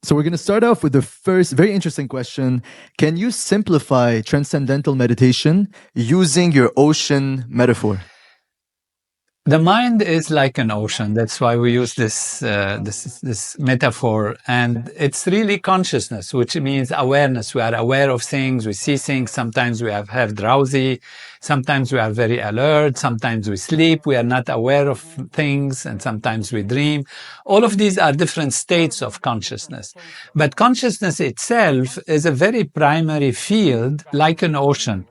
So we're going to start off with the first very interesting question. Can you simplify transcendental meditation using your ocean metaphor? The mind is like an ocean. That's why we use this metaphor. And it's really consciousness, which means awareness. We are aware of things. We see things. Sometimes we have drowsy. Sometimes we are very alert. Sometimes we sleep. We are not aware of things. And sometimes we dream. All of these are different states of consciousness. But consciousness itself is a very primary field, like an ocean.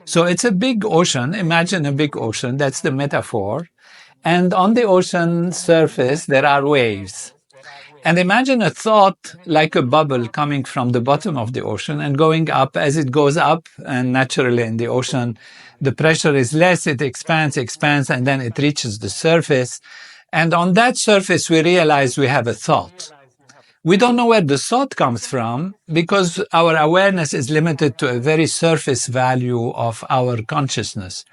So it's a big ocean. Imagine a big ocean. That's the metaphor. And on the ocean surface, there are waves. And imagine a thought like a bubble coming from the bottom of the ocean and going up. As it goes up, and naturally in the ocean, the pressure is less. It expands, and then it reaches the surface. And on that surface, we realize we have a thought. We don't know where the thought comes from because our awareness is limited to a very surface value of our consciousness,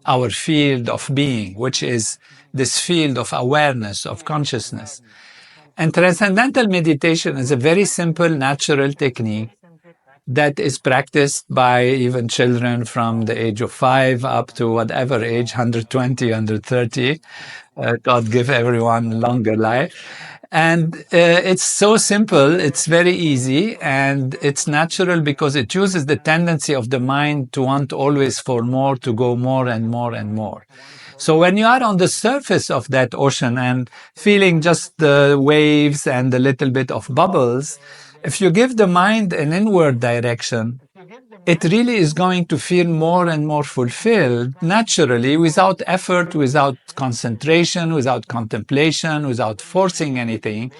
our field of being, which is this field of awareness, of consciousness. And transcendental meditation is a very simple, natural technique that is practiced by even children from the age of 5 up to whatever age, 120, 130. God give everyone longer life. And it's so simple, it's very easy, and it's natural because it uses the tendency of the mind to want always for more, to go more and more and more. So when you are on the surface of that ocean and feeling just the waves and a little bit of bubbles, if you give the mind an inward direction, it really is going to feel more and more fulfilled naturally, without effort, without concentration, without contemplation, without forcing anything.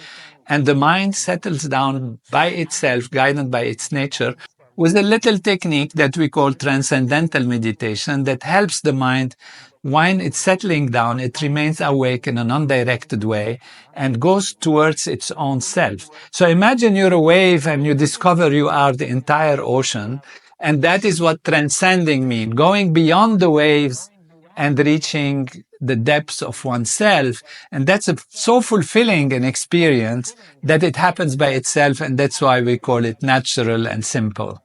And the mind settles down by itself, guided by its nature, with a little technique that we call transcendental meditation that helps the mind. When it's settling down, it remains awake in an undirected way and goes towards its own self. So imagine you're a wave and you discover you are the entire ocean. And that is what transcending means, going beyond the waves and reaching the depths of oneself. And that's so fulfilling an experience that it happens by itself. And that's why we call it natural and simple.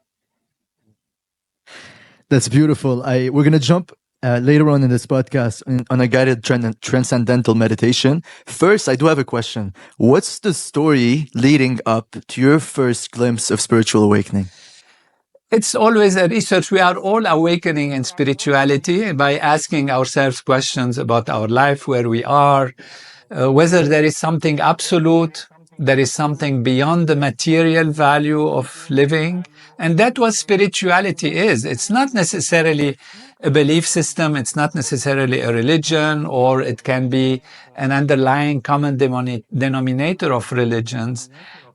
That's beautiful. We're going to jump later on in this podcast on a guided transcendental meditation. First, I do have a question. What's the story leading up to your first glimpse of spiritual awakening? It's always a research. We are all awakening in spirituality by asking ourselves questions about our life, where we are, whether there is something absolute, there is something beyond the material value of living. And that's what spirituality is. It's not necessarily a belief system. It's not necessarily a religion, or it can be an underlying common denominator of religions.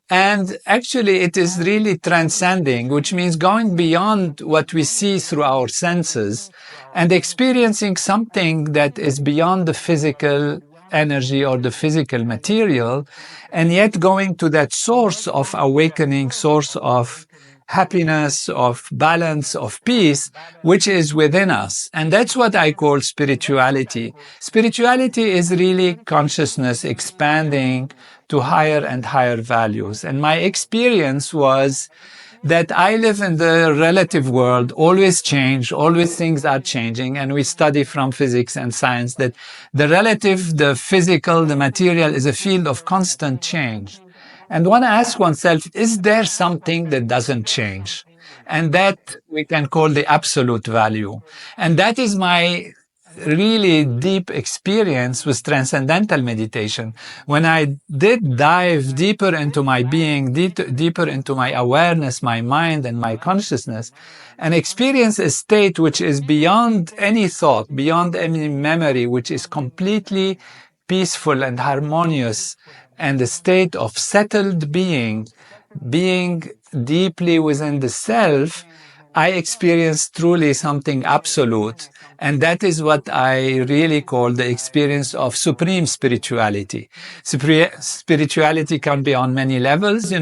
And actually, it is really transcending, which means going beyond what we see through our senses and experiencing something that is beyond the physical energy or the physical material, and yet going to that source of awakening, source of happiness, of balance, of peace, which is within us. And that's what I call spirituality. Spirituality is really consciousness expanding to higher and higher values. And my experience was that I live in the relative world, always change, always things are changing. And we study from physics and science that the relative, the physical, the material is a field of constant change. And one asks oneself, is there something that doesn't change? And that we can call the absolute value. And that is my really deep experience with transcendental meditation. When I did dive deeper into my being, deeper into my awareness, my mind and my consciousness, and experience a state which is beyond any thought, beyond any memory, which is completely peaceful and harmonious, and a state of settled being deeply within the self, I experienced truly something absolute. And that is what I really call the experience of supreme spirituality. Spirituality can be on many levels,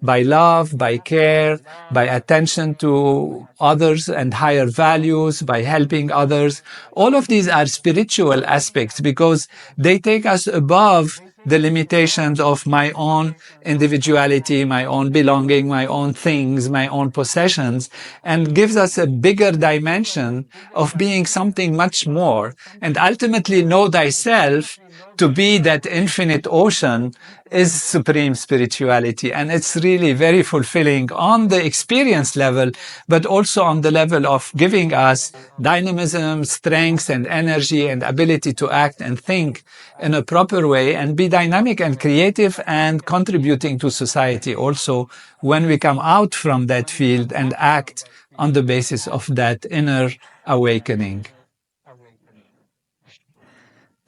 by love, by care, by attention to others and higher values, by helping others. All of these are spiritual aspects because they take us above the limitations of my own individuality, my own belonging, my own things, my own possessions, and gives us a bigger dimension of being something much more. And ultimately, know thyself to be that infinite ocean is supreme spirituality. And it's really very fulfilling on the experience level, but also on the level of giving us dynamism, strength, and energy and ability to act and think in a proper way and be dynamic and creative and contributing to society also when we come out from that field and act on the basis of that inner awakening.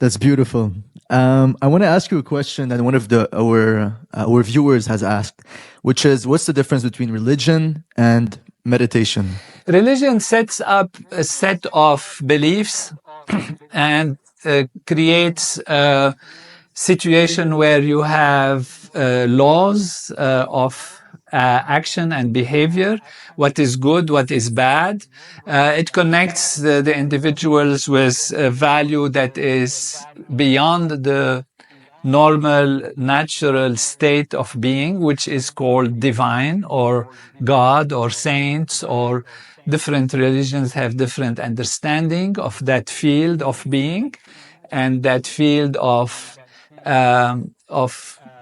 That's beautiful. I want to ask you a question that one of our viewers has asked, which is, what's the difference between religion and meditation? Religion sets up a set of beliefs and creates a situation where you have laws of action and behavior, what is good, what is bad. It connects the individuals with a value that is beyond the normal, natural state of being, which is called divine or God or saints, or different religions have different understanding of that field of being and that field of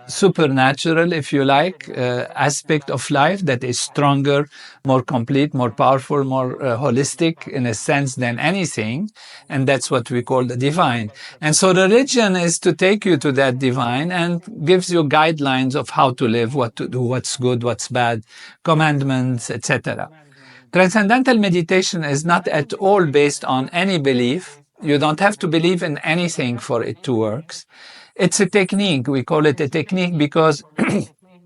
supernatural, if you like, aspect of life that is stronger, more complete, more powerful, more holistic in a sense than anything. And that's what we call the divine. And so religion is to take you to that divine and gives you guidelines of how to live, what to do, what's good, what's bad, commandments, etc. Transcendental meditation is not at all based on any belief. You don't have to believe in anything for it to work. It's a technique. We call it a technique because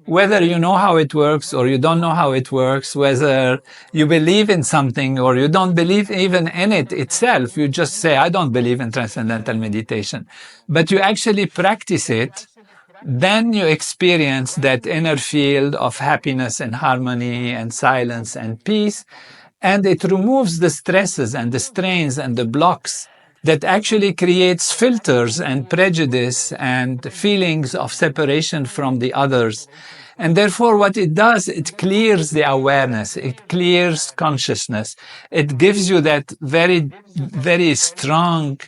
whether you know how it works or you don't know how it works, whether you believe in something or you don't believe even in it itself, you just say, I don't believe in transcendental meditation, but you actually practice it, then you experience that inner field of happiness and harmony and silence and peace. And it removes the stresses and the strains and the blocks that actually creates filters and prejudice and feelings of separation from the others. And therefore, what it does, it clears the awareness, it clears consciousness. It gives you that very, very strong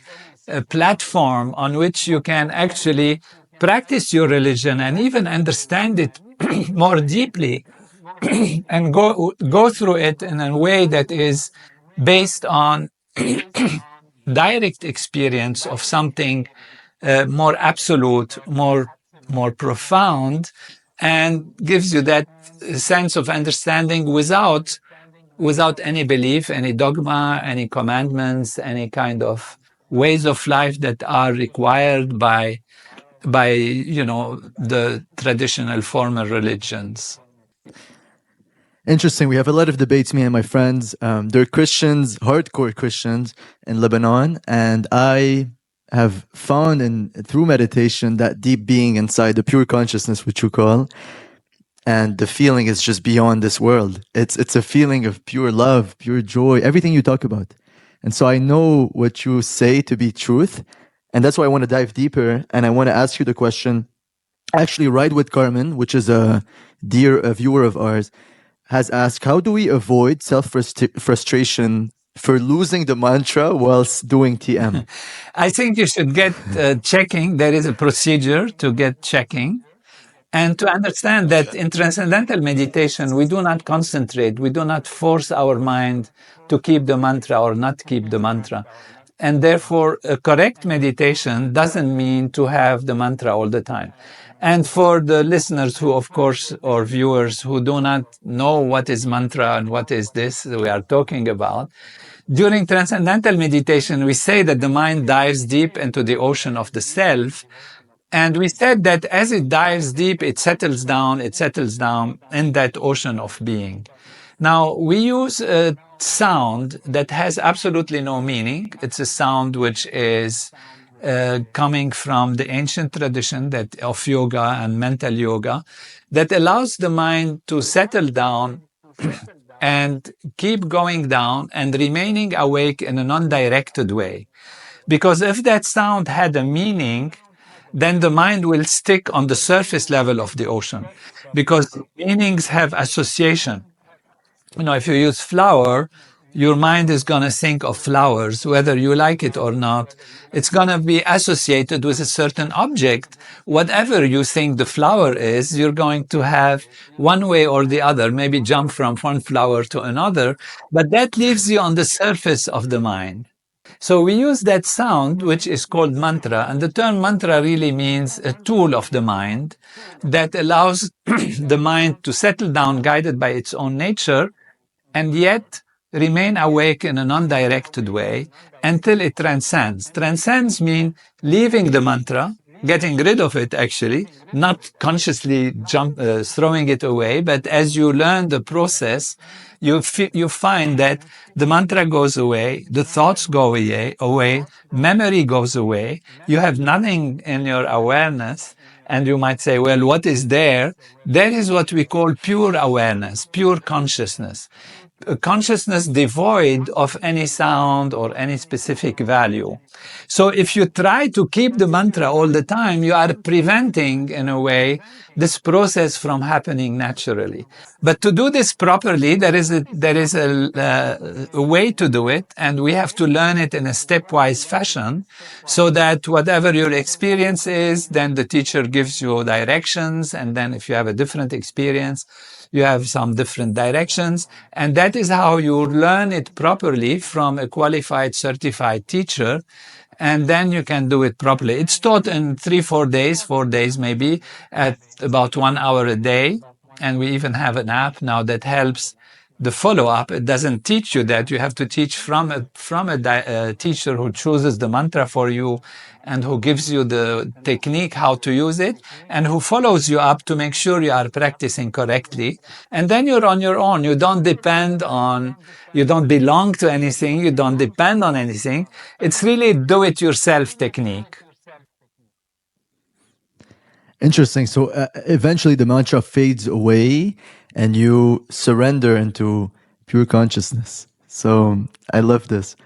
platform on which you can actually practice your religion and even understand it more deeply and go through it in a way that is based on direct experience of something more absolute, more profound, and gives you that sense of understanding without any belief, any dogma, any commandments, any kind of ways of life that are required by the traditional formal religions. Interesting. We have a lot of debates, me and my friends. They're Christians, hardcore Christians in Lebanon, and I have found through meditation that deep being inside, the pure consciousness, which you call, and the feeling is just beyond this world. It's a feeling of pure love, pure joy, everything you talk about. And so I know what you say to be truth, and that's why I want to dive deeper, and I want to ask you the question. Actually, Ride with Carmen, which is a viewer of ours, has asked, how do we avoid self-frustration for losing the mantra whilst doing TM? I think you should get checking. There is a procedure to get checking. And to understand that in transcendental meditation, we do not concentrate. We do not force our mind to keep the mantra or not keep the mantra. And therefore, a correct meditation doesn't mean to have the mantra all the time. And for the listeners who, of course, or viewers who do not know what is mantra and what is this we are talking about, during transcendental meditation, we say that the mind dives deep into the ocean of the self. And we said that as it dives deep, it settles down in that ocean of being. Now, we use a sound that has absolutely no meaning. It's a sound which is coming from the ancient tradition of yoga and mental yoga that allows the mind to settle down and keep going down and remaining awake in a non-directed way. Because if that sound had a meaning, then the mind will stick on the surface level of the ocean, because meanings have association. If you use flower, your mind is going to think of flowers, whether you like it or not. It's going to be associated with a certain object. Whatever you think the flower is, you're going to have one way or the other, maybe jump from one flower to another, but that leaves you on the surface of the mind. So we use that sound, which is called mantra, and the term mantra really means a tool of the mind that allows the mind to settle down, guided by its own nature, and yet remain awake in a non-directed way until it transcends. Transcends mean leaving the mantra, getting rid of it actually, not consciously throwing it away, but as you learn the process, you find that the mantra goes away, the thoughts go away, memory goes away, you have nothing in your awareness, and you might say, well, what is there? There is what we call pure awareness, pure consciousness. A consciousness devoid of any sound or any specific value. So if you try to keep the mantra all the time, you are preventing, in a way, this process from happening naturally. But to do this properly, there is a way to do it, and we have to learn it in a stepwise fashion, so that whatever your experience is, then the teacher gives you directions, and then if you have a different experience, you have some different directions, and that is how you learn it properly from a qualified, certified teacher, and then you can do it properly. It's taught in 4 days maybe, at about 1 hour a day, and we even have an app now that helps the follow-up. It doesn't teach you that. You have to teach from a teacher who chooses the mantra for you and who gives you the technique how to use it, and who follows you up to make sure you are practicing correctly. And then you're on your own. You don't belong to anything. You don't depend on anything. It's really do-it-yourself technique. Interesting. So eventually the mantra fades away and you surrender into pure consciousness. So I love this.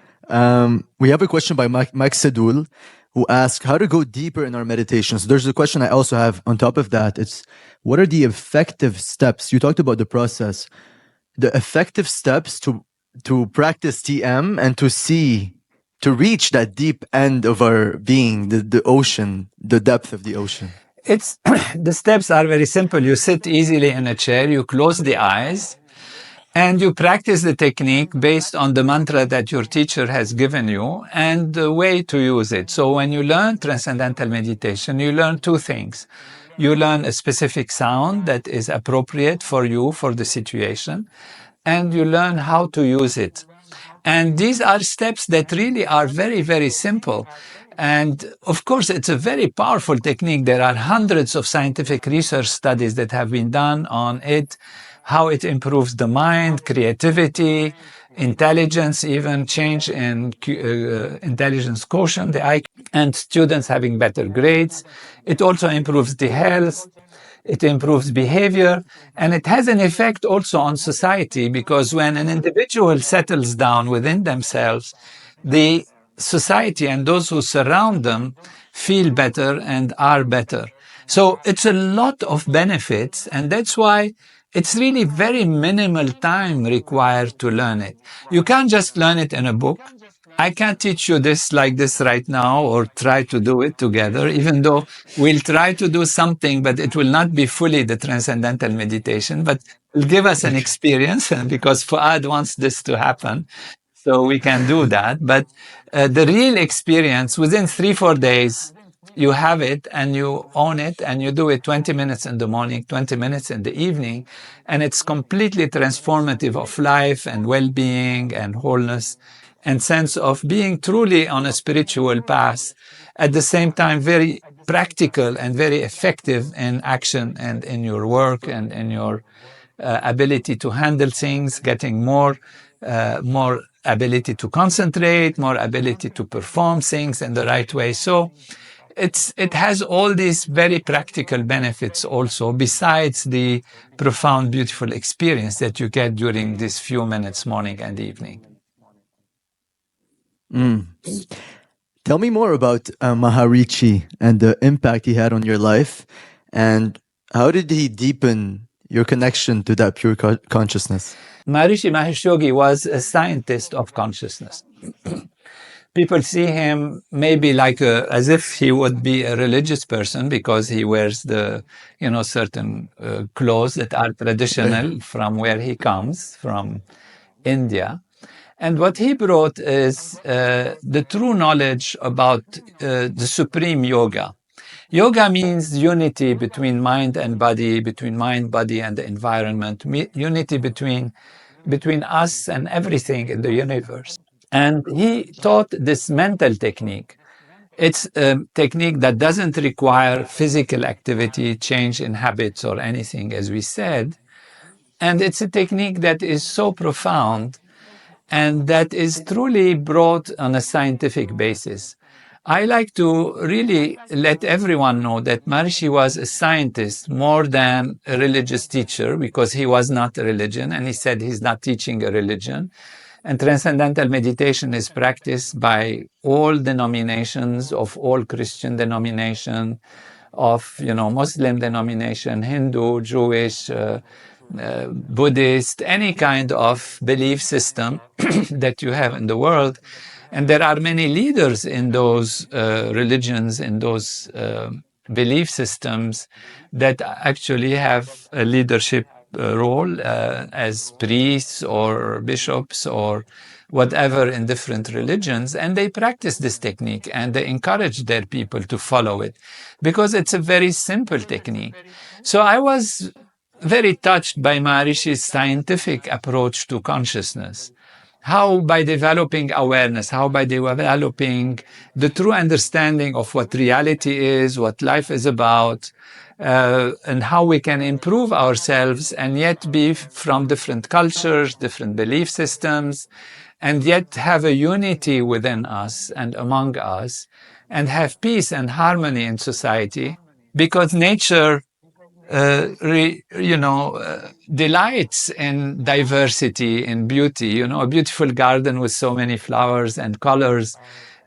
We have a question by Mike Sedul, who asks how to go deeper in our meditations. There's a question I also have on top of that. It's what are the effective steps? You talked about the process. The effective steps to practice TM and to reach that deep end of our being, the ocean, the depth of the ocean. The steps are very simple. You sit easily in a chair, you close the eyes, and you practice the technique based on the mantra that your teacher has given you and the way to use it. So when you learn Transcendental Meditation, you learn two things. You learn a specific sound that is appropriate for you, for the situation, and you learn how to use it. And these are steps that really are very, very simple. And of course, it's a very powerful technique. There are hundreds of scientific research studies that have been done on it, how it improves the mind, creativity, intelligence, even change in intelligence quotient, the IQ, and students having better grades. It also improves the health. It improves behavior, and it has an effect also on society, because when an individual settles down within themselves, the society and those who surround them feel better and are better. So it's a lot of benefits, and that's why it's really very minimal time required to learn it. You can't just learn it in a book. I can't teach you this like this right now or try to do it together, even though we'll try to do something, but it will not be fully the Transcendental Meditation, but it'll give us an experience, because Fuad wants this to happen. So we can do that. But the real experience, within 4 days, you have it and you own it, and you do it 20 minutes in the morning, 20 minutes in the evening, and it's completely transformative of life and well-being and wholeness and sense of being truly on a spiritual path. At the same time, very practical and very effective in action and in your work and in your ability to handle things, getting more ability to concentrate, more ability to perform things in the right way. So it has all these very practical benefits also, besides the profound, beautiful experience that you get during these few minutes, morning and evening. Tell me more about Maharishi and the impact he had on your life, and how did he deepen your connection to that pure consciousness? Maharishi Mahesh Yogi was a scientist of consciousness. People see him maybe like as if he would be a religious person because he wears the, certain clothes that are traditional from where he comes, from India. And what he brought is the true knowledge about the supreme yoga. Yoga means unity between mind and body, between mind, body, and the environment, unity between us and everything in the universe. And he taught this mental technique. It's a technique that doesn't require physical activity, change in habits, or anything, as we said. And it's a technique that is so profound and that is truly brought on a scientific basis. I like to really let everyone know that Maharishi was a scientist more than a religious teacher because he was not a religion and he said he's not teaching a religion. And transcendental meditation is practiced by all denominations of all Christian denomination, of Muslim denomination, Hindu, Jewish, Buddhist, any kind of belief system that you have in the world. And there are many leaders in those religions, in those belief systems that actually have a leadership role as priests or bishops or whatever in different religions. And they practice this technique and they encourage their people to follow it because it's a very simple technique. So I was very touched by Maharishi's scientific approach to consciousness. How by developing awareness, how by developing the true understanding of what reality is, what life is about, and how we can improve ourselves and yet be from different cultures, different belief systems, and yet have a unity within us and among us, and have peace and harmony in society, because nature delights in diversity, in beauty. A beautiful garden with so many flowers and colors.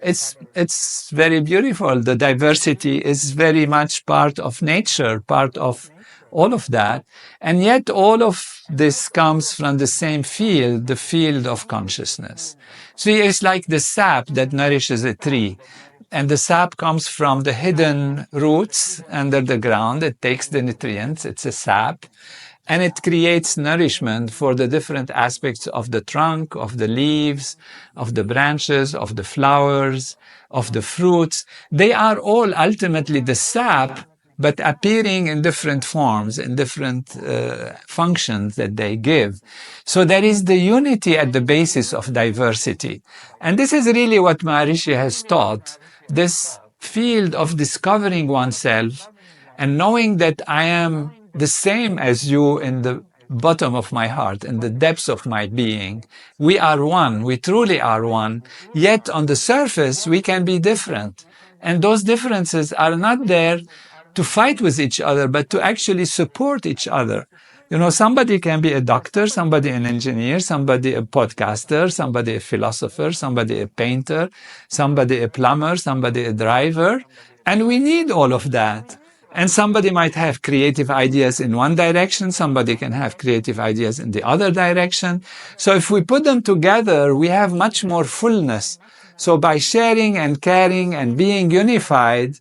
It's very beautiful. The diversity is very much part of nature, part of all of that. And yet all of this comes from the same field, the field of consciousness. So it's like the sap that nourishes a tree. And the sap comes from the hidden roots under the ground. It takes the nutrients. It's a sap. And it creates nourishment for the different aspects of the trunk, of the leaves, of the branches, of the flowers, of the fruits. They are all ultimately the sap, but appearing in different forms, in different functions that they give. So there is the unity at the basis of diversity. And this is really what Maharishi has taught, this field of discovering oneself and knowing that I am the same as you in the bottom of my heart, in the depths of my being. We are one, we truly are one, yet on the surface we can be different. And those differences are not there to fight with each other, but to actually support each other. Somebody can be a doctor, somebody an engineer, somebody a podcaster, somebody a philosopher, somebody a painter, somebody a plumber, somebody a driver. And we need all of that. And somebody might have creative ideas in one direction, somebody can have creative ideas in the other direction. So if we put them together, we have much more fullness. So by sharing and caring and being unified,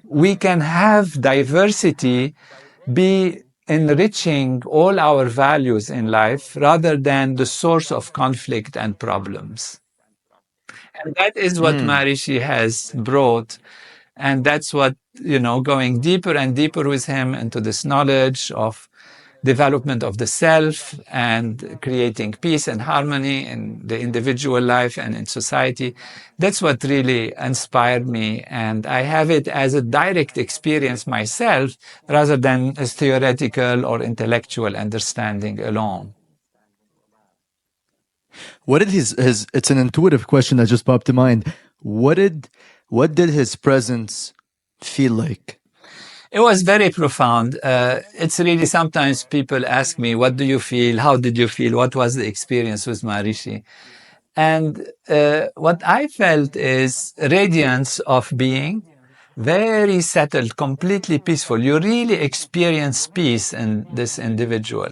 we can have diversity be enriching all our values in life rather than the source of conflict and problems. And that is what Maharishi has brought. And that's what, going deeper and deeper with him into this knowledge of development of the self and creating peace and harmony in the individual life and in society. That's what really inspired me. And I have it as a direct experience myself rather than as theoretical or intellectual understanding alone. What did his it's an intuitive question that just popped to mind. What did his presence feel like? It was very profound. It's really, sometimes people ask me, what do you feel? How did you feel? What was the experience with Maharishi? And what I felt is radiance of being, very settled, completely peaceful. You really experience peace in this individual.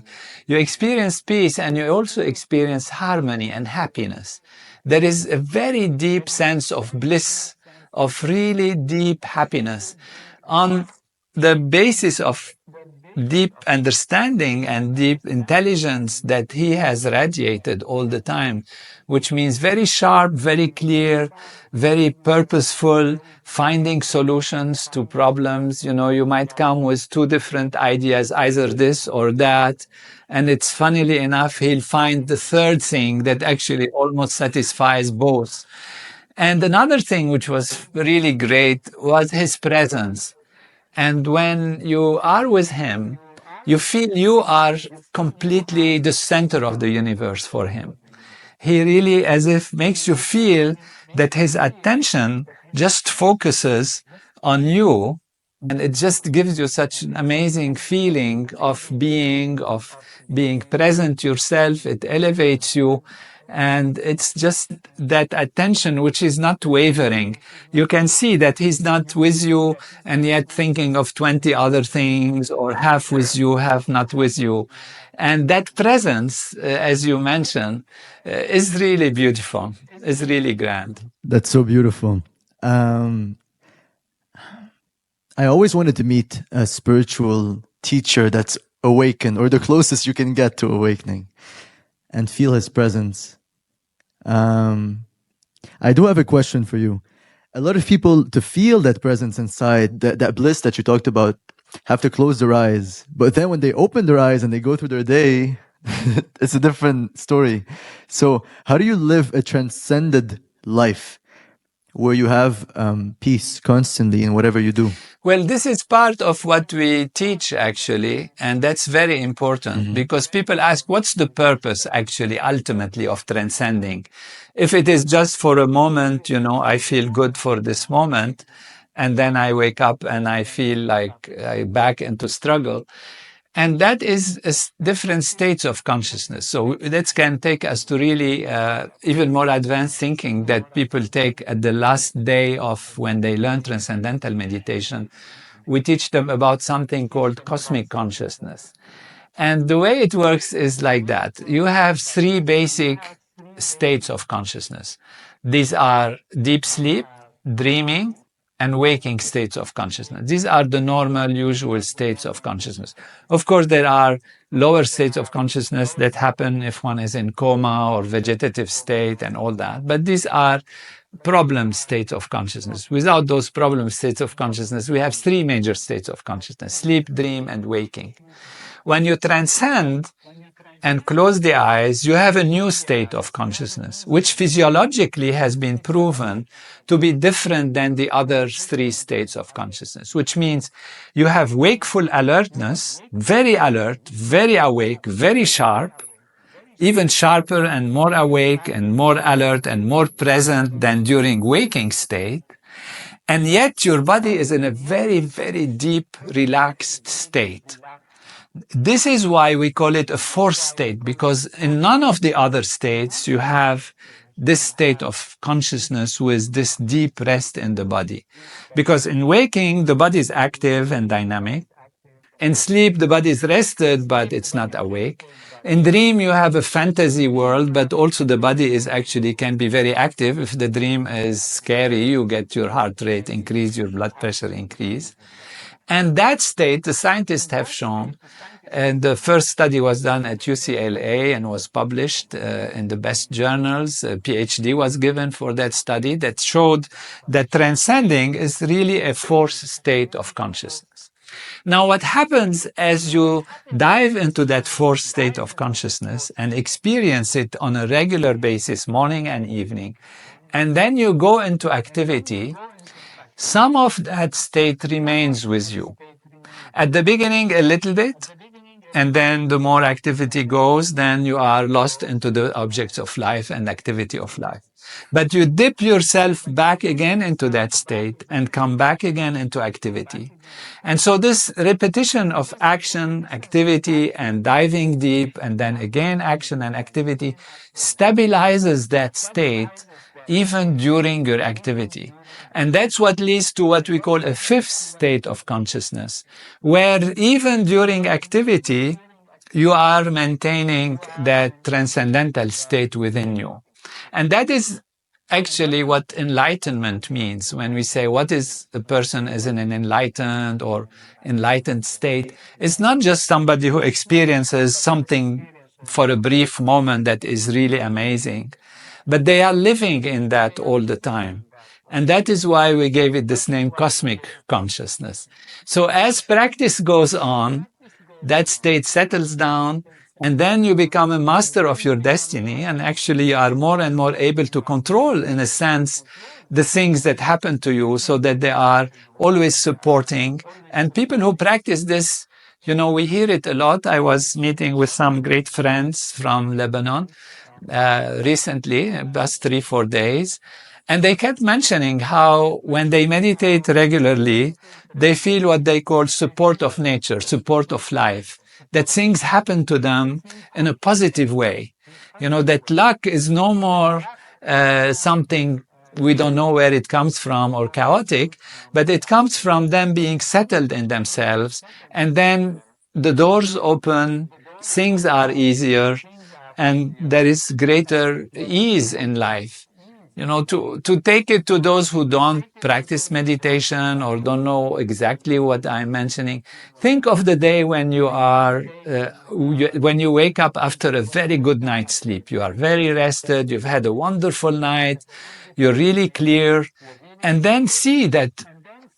You experience peace and you also experience harmony and happiness. There is a very deep sense of bliss, of really deep happiness on the basis of deep understanding and deep intelligence that he has radiated all the time, which means very sharp, very clear, very purposeful, finding solutions to problems. You know, you might come with two different ideas, either this or that. And it's funnily enough, he'll find the third thing that actually almost satisfies both. And another thing which was really great was his presence. And when you are with him, you feel you are completely the center of the universe for him. He really, as if, makes you feel that his attention just focuses on you. And it just gives you such an amazing feeling of being present yourself. It elevates you. And it's just that attention which is not wavering. You can see that he's not with you and yet thinking of 20 other things, or half with you, half not with you. And that presence, as you mentioned, is really beautiful, is really grand. That's so beautiful. I always wanted to meet a spiritual teacher that's awakened, or the closest you can get to awakening, and feel his presence. I do have a question for you. A lot of people, to feel that presence inside, that bliss that you talked about, have to close their eyes. But then when they open their eyes and they go through their day, it's a different story. So how do you live a transcended life where you have peace constantly in whatever you do? Well, this is part of what we teach, actually, and that's very important because people ask, what's the purpose, actually, ultimately, of transcending? If it is just for a moment, you know, I feel good for this moment, and then I wake up and I feel like I'm back into struggle. And that is different states of consciousness. So that can take us to really even more advanced thinking that people take at the last day of when they learn Transcendental Meditation. We teach them about something called cosmic consciousness. And the way it works is like that. You have three basic states of consciousness. These are deep sleep, dreaming, and waking states of consciousness. These are the normal, usual states of consciousness. Of course, there are lower states of consciousness that happen if one is in coma or vegetative state and all that. But these are problem states of consciousness. Without those problem states of consciousness, we have three major states of consciousness: sleep, dream, and waking. When you transcend and close the eyes, you have a new state of consciousness, which physiologically has been proven to be different than the other three states of consciousness, which means you have wakeful alertness, very alert, very awake, very sharp, even sharper and more awake and more alert and more present than during waking state. And yet your body is in a very, very deep, relaxed state. This is why we call it a fourth state, because in none of the other states you have this state of consciousness with this deep rest in the body. Because in waking, the body is active and dynamic. In sleep, the body is rested, but it's not awake. In dream, you have a fantasy world, but also the body is actually can be very active. If the dream is scary, you get your heart rate increase, your blood pressure increase. And that state, the scientists have shown, and the first study was done at UCLA and was published in the best journals. A PhD was given for that study that showed that transcending is really a fourth state of consciousness. Now, what happens as you dive into that fourth state of consciousness and experience it on a regular basis, morning and evening, and then you go into activity, some of that state remains with you. At the beginning, a little bit, And then the more activity goes, then you are lost into the objects of life and activity of life. But you dip yourself back again into that state and come back again into activity. And so this repetition of action, activity, and diving deep, and then again action and activity stabilizes that state even during your activity. And that's what leads to what we call a fifth state of consciousness, where even during activity, you are maintaining that transcendental state within you. And that is actually what enlightenment means when we say what is a person is in an enlightened or enlightened state. It's not just somebody who experiences something for a brief moment that is really amazing, but they are living in that all the time. And that is why we gave it this name, cosmic consciousness. So as practice goes on, that state settles down, and then you become a master of your destiny, and actually you are more and more able to control, in a sense, the things that happen to you so that they are always supporting. And people who practice this, you know, we hear it a lot. I was meeting with some great friends from Lebanon recently, past 3-4 days. And they kept mentioning how when they meditate regularly, they feel what they call support of nature, support of life, that things happen to them in a positive way. You know, that luck is no more something we don't know where it comes from or chaotic, but it comes from them being settled in themselves. And then the doors open, things are easier, and there is greater ease in life. You know, to take it to those who don't practice meditation or don't know exactly what I'm mentioning, think of the day when you are, when you wake up after a very good night's sleep. You are very rested, you've had a wonderful night, you're really clear, and then see that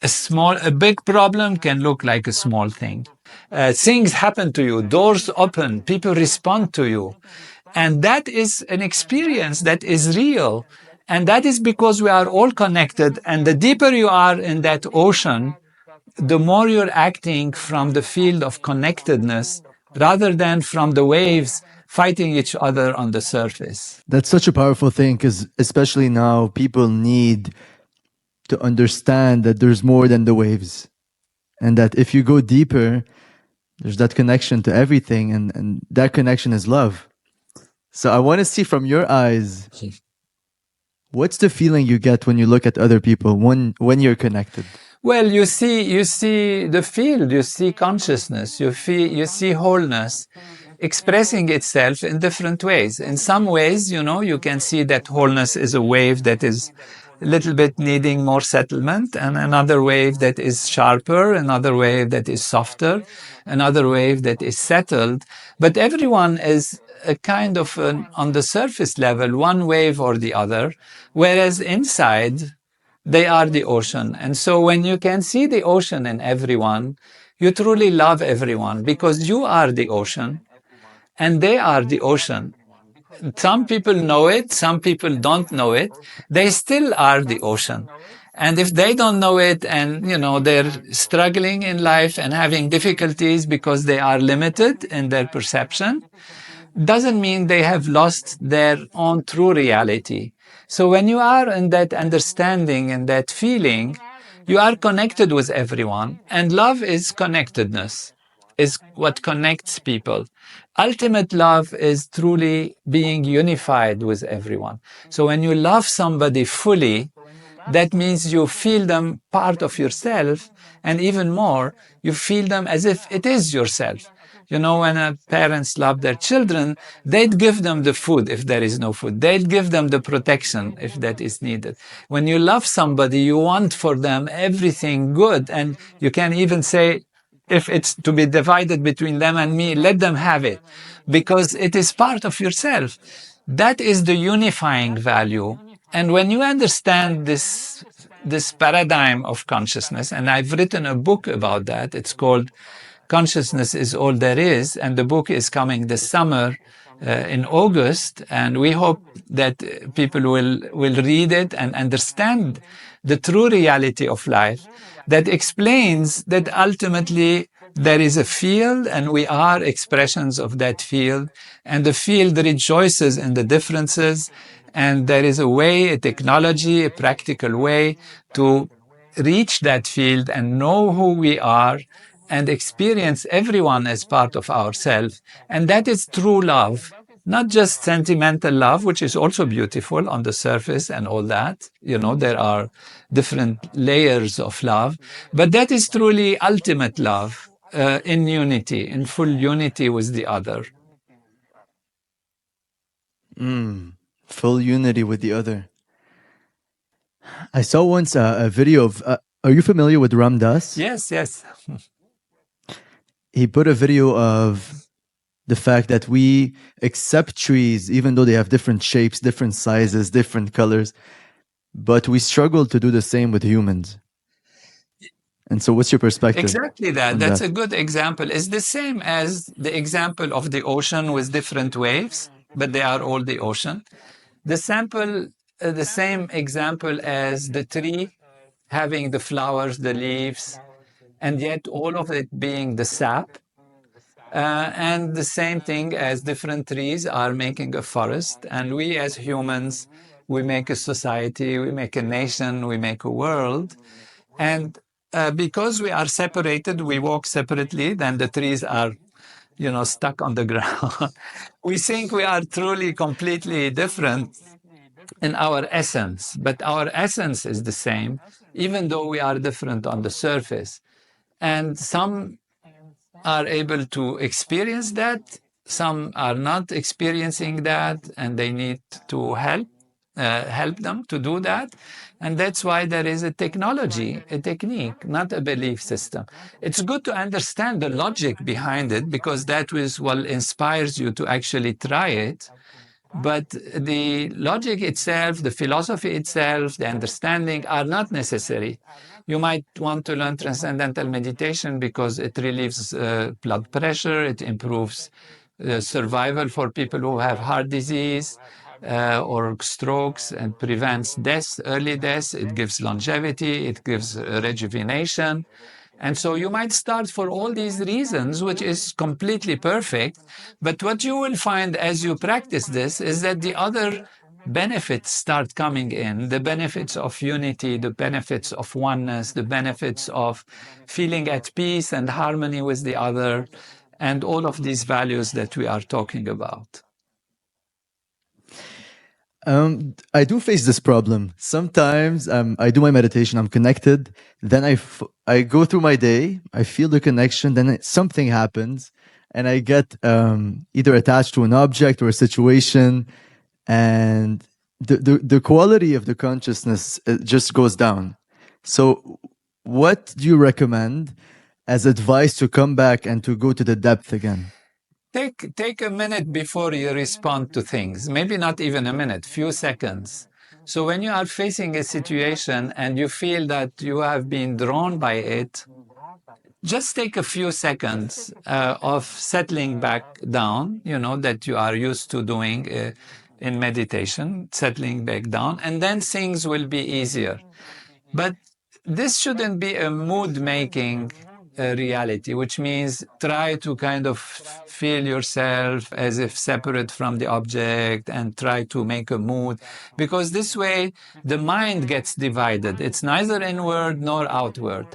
a big problem can look like a small thing. Things happen to you, doors open, people respond to you. And that is an experience that is real. And that is because we are all connected. And the deeper you are in that ocean, the more you're acting from the field of connectedness rather than from the waves fighting each other on the surface. That's such a powerful thing, because especially now, people need to understand that there's more than the waves. And that if you go deeper, there's that connection to everything. And that connection is love. So I want to see from your eyes, what's the feeling you get when you look at other people when you're connected? Well, you see the field, you see consciousness, you see wholeness expressing itself in different ways. In some ways, you know, you can see that wholeness is a wave that is a little bit needing more settlement, and another wave that is sharper, another wave that is softer, another wave that is settled. But everyone is a kind of on the surface level, one wave or the other, whereas inside they are the ocean. And so when you can see the ocean in everyone, you truly love everyone, because you are the ocean and they are the ocean. Some people know it, some people don't know it. They still are the ocean. And if they don't know it, and, you know, they're struggling in life and having difficulties because they are limited in their perception, doesn't mean they have lost their own true reality. So when you are in that understanding and that feeling, you are connected with everyone. And love is connectedness, is what connects people. Ultimate love is truly being unified with everyone. So when you love somebody fully, that means you feel them part of yourself, and even more, you feel them as if it is yourself. You know, when parents love their children, they'd give them the food if there is no food. They'd give them the protection if that is needed. When you love somebody, you want for them everything good. And you can even say, if it's to be divided between them and me, let them have it, because it is part of yourself. That is the unifying value. And when you understand this paradigm of consciousness, and I've written a book about that, it's called Consciousness is All There Is, and the book is coming this summer in August, and we hope that people will read it and understand the true reality of life that explains that ultimately There is a field, and we are expressions of that field, and the field rejoices in the differences. And there is a way, a technology, a practical way to reach that field and know who we are and experience everyone as part of ourselves. And that is true love, not just sentimental love, which is also beautiful on the surface and all that. There are different layers of love, but that is truly ultimate love, in unity, in full unity with the other. Full unity with the other. I saw once a video of. Are you familiar with Ram Dass? Yes, yes. He put a video of the fact that we accept trees, even though they have different shapes, different sizes, different colors, but we struggle to do the same with humans. And so, what's your perspective? Exactly that. on That's that? a good example. It's the same as the example of the ocean with different waves, but they are all the ocean. The same example as the tree having the flowers, the leaves, and yet all of it being the sap. And the same thing as different trees are making a forest. And we as humans, we make a society, we make a nation, we make a world. And because we are separated, we walk separately, then the trees are, stuck on the ground. We think we are truly completely different in our essence, but our essence is the same, even though we are different on the surface. And some are able to experience that, some are not experiencing that, and they need to help them to do that. And that's why there is a technology, a technique, not a belief system. It's good to understand the logic behind it, because that is what inspires you to actually try it. But the logic itself, the philosophy itself, the understanding are not necessary. You might want to learn Transcendental Meditation because it relieves blood pressure, it improves survival for people who have heart disease or strokes, and prevents death, early death. It gives longevity, it gives rejuvenation. And so you might start for all these reasons, which is completely perfect. But what you will find as you practice this is that the other benefits start coming in, the benefits of unity, the benefits of oneness, the benefits of feeling at peace and harmony with the other, and all of these values that we are talking about. I do face this problem. Sometimes I do my meditation, I'm connected. Then I go through my day, I feel the connection, then something happens, and I get either attached to an object or a situation, and the quality of the consciousness just goes down. So, what do you recommend as advice to come back and to go to the depth again? Take a minute before you respond to things. Maybe not even a minute, few seconds. So when you are facing a situation and you feel that you have been drawn by it, just take a few seconds of settling back down, that you are used to doing in meditation, settling back down, and then things will be easier. But this shouldn't be a mood-making reality, which means try to kind of feel yourself as if separate from the object and try to make a mood, because this way the mind gets divided. It's neither inward nor outward.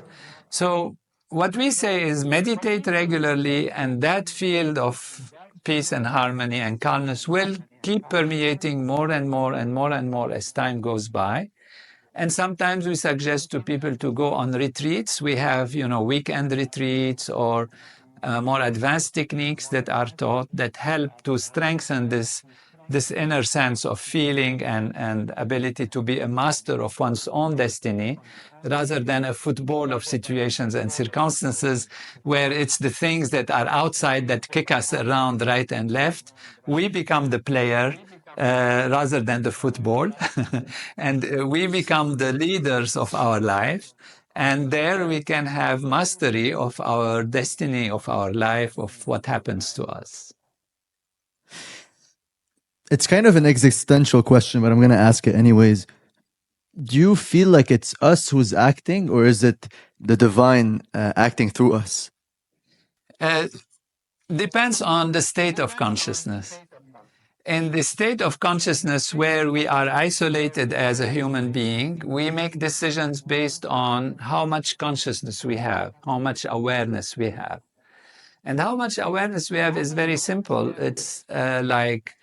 So what we say is meditate regularly, and that field of peace and harmony and calmness will keep permeating more and more and more and more as time goes by. And sometimes we suggest to people to go on retreats. We have, weekend retreats or more advanced techniques that are taught that help to strengthen this inner sense of feeling and ability to be a master of one's own destiny, rather than a football of situations and circumstances where it's the things that are outside that kick us around right and left. We become the player rather than the football. And we become the leaders of our life. And there we can have mastery of our destiny, of our life, of what happens to us. It's kind of an existential question, but I'm going to ask it anyways. Do you feel like it's us who's acting, or is it the divine acting through us? Uh, Depends on the state of consciousness. In the state of consciousness where we are isolated as a human being, we make decisions based on how much consciousness we have, how much awareness we have. And how much awareness we have is very simple. It's like,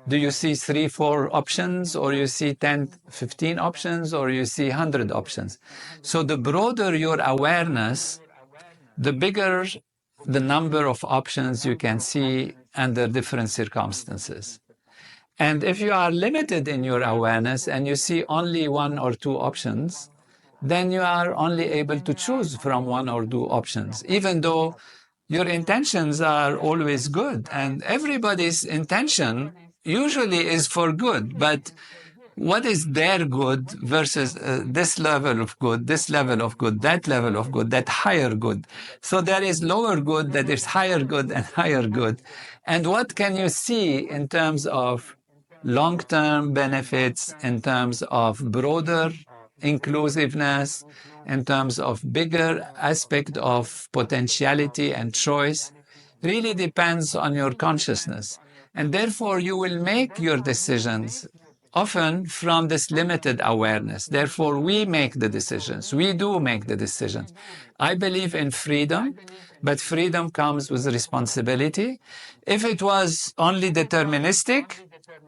do you see 3, 4 options, or you see 10, 15 options, or you see 100 options? So the broader your awareness, the bigger the number of options you can see under different circumstances. And if you are limited in your awareness and you see only 1 or 2 options, then you are only able to choose from 1 or 2 options, even though your intentions are always good. And everybody's intention usually is for good, but what is their good versus this level of good, this level of good, that level of good, that higher good. So there is lower good, that is higher good and higher good. And what can you see in terms of long-term benefits, in terms of broader inclusiveness, in terms of bigger aspect of potentiality and choice, really depends on your consciousness. And therefore, you will make your decisions often from this limited awareness. Therefore, we make the decisions. We do make the decisions. I believe in freedom, but freedom comes with responsibility. If it was only deterministic,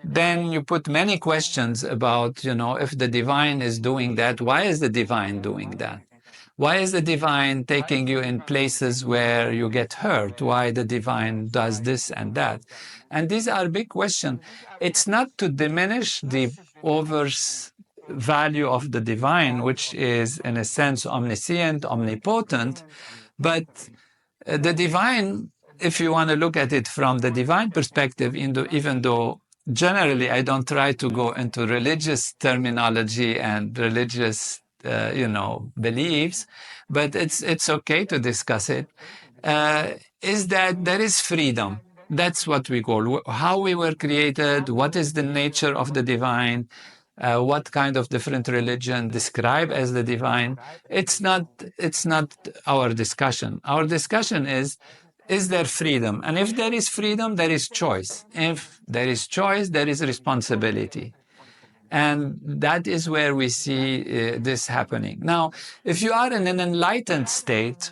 then you put many questions about, if the divine is doing that, why is the divine doing that? Why is the divine taking you in places where you get hurt? Why the divine does this and that? And these are big questions. It's not to diminish the over value of the divine, which is in a sense omniscient, omnipotent, but the divine, if you want to look at it from the divine perspective, even though generally I don't try to go into religious terminology and religious, beliefs, but it's okay to discuss it. Is that there is freedom. That's what we call how we were created. What is the nature of the divine? What kind of different religion describe as the divine? It's not. It's not our discussion. Our discussion is there freedom? And if there is freedom, there is choice. If there is choice, there is responsibility. And that is where we see this happening. Now, if you are in an enlightened state,